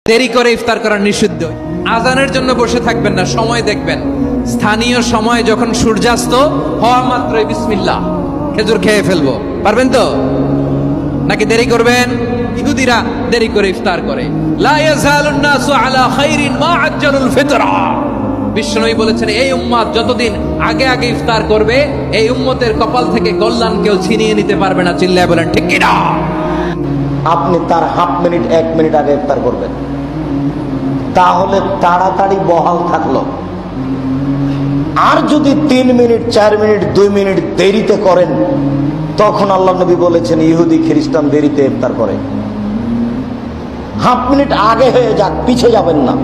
দেরি করে ইফতার করা নিষিদ্ধ। আজানের জন্য বসে থাকবেন না, সময় দেখবেন। স্থানীয় সময় যখন সূর্যাস্ত হওয়া মাত্রই বিসমিল্লাহ, খেজুর খেয়ে ফেলবো। পারবেন তো? নাকি দেরি করবেন? ইহুদিরা দেরি করে ইফতার করে। লা ইয়াজালুন নাসু আলা খাইরিন মা আজ্জালুল ফিতরা। বিশ্বনবী বলেছেন, এই উম্মত যতদিন আগে আগে ইফতার করবে, এই উম্মতের কপাল থেকে কল্যাণ কেউ ছিনিয়ে নিতে পারবে না। চিল্লায় বলেন ঠিক কি না? আপনি তার হাফ মিনিট 1 মিনিট আগে ইফতার করবেন, তাহলে তাড়াতাড়ি বহাল থাকলো। আর যদি 3 মিনিট 4 মিনিট 2 মিনিট দেরিতে করেন, তখন আল্লাহ নবী বলেছেন ইহুদি খ্রিস্টান দেরিতে ইফতার করে। হাফ মিনিট আগে হয়ে যাক, পিছে যাবেন না।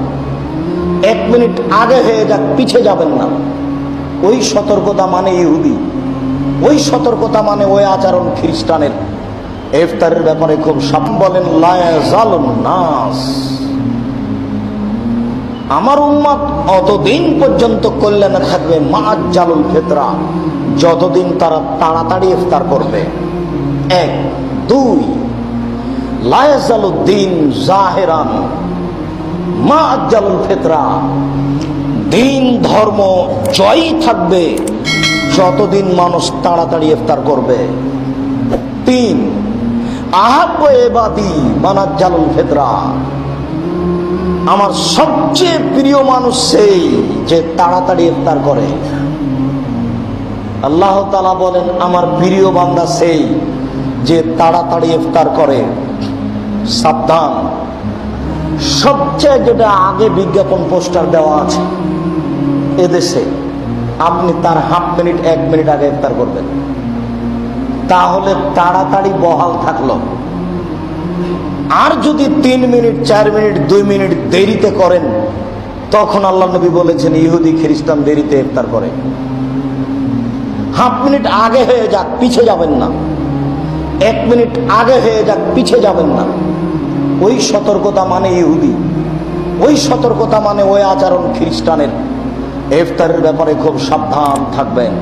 1 মিনিট আগে হয়ে যাক, পিছে যাবেন না। ওই সতর্কতা মানে ইহুদি, ওই সতর্কতা মানে ওই আচরণ খ্রিস্টানের। ইফতারের ব্যাপারে খুব সাবধান। বলেন লা ইয়াজালুন নাস, আমার উম্মত অতদিন পর্যন্ত কল্যাণে থাকবে মা আজ্জালুল ফিতরা, যতদিন তারা তাড়াতাড়ি ইফতার করবে। 1 2 লা ইয়াজালুদ্দিন জাহিরান মা আজ্জালুল ফিতরা, দিন ধর্ম জয়ী থাকবে যতদিন মানুষ তাড়াতাড়ি ইফতার করবে। 3 আহাব্বু ইবাদি মান আজ্জালুল ফিতরা, আমার সবচেয়ে প্রিয় মানুষ সেই যে তাড়াতাড়ি ইফতার করে। আল্লাহ তাআলা বলেন, আমার প্রিয় বান্দা সেই যে তাড়াতাড়ি ইফতার করে। সাবধান, সবচেয়ে যেটা আগে বিজ্ঞাপন পোস্টার দেওয়া আছে এদেশে, আপনি তার হাফ মিনিট 1 মিনিট আগে ইফতার করবেন, তাহলে তাড়াতাড়ি বহাল থাকলো। আর যদি 3 মিনিট 4 মিনিট 2 মিনিট দেরিতে করেন, তখন আল্লাহ নবী বলেছেন ইহুদি খ্রিস্টান দেরিতে ইফতার করে। হাফ মিনিট আগে হয়ে যাক, পিছে যাবেন না। 1 মিনিট আগে হয়ে যাক, পিছে যাবেন না। ওই সতর্কতা মানে ইহুদি, ওই সতর্কতা মানে ওই আচরণ খ্রিস্টানের। ইফতারের ব্যাপারে খুব সাবধান থাকবেন।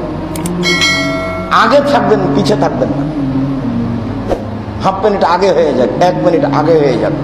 আগে থাকবেন, পিছে থাকবেন না। হাফ মিনিট আগে হয়ে যাক, 1 মিনিট আগে হয়ে যাক।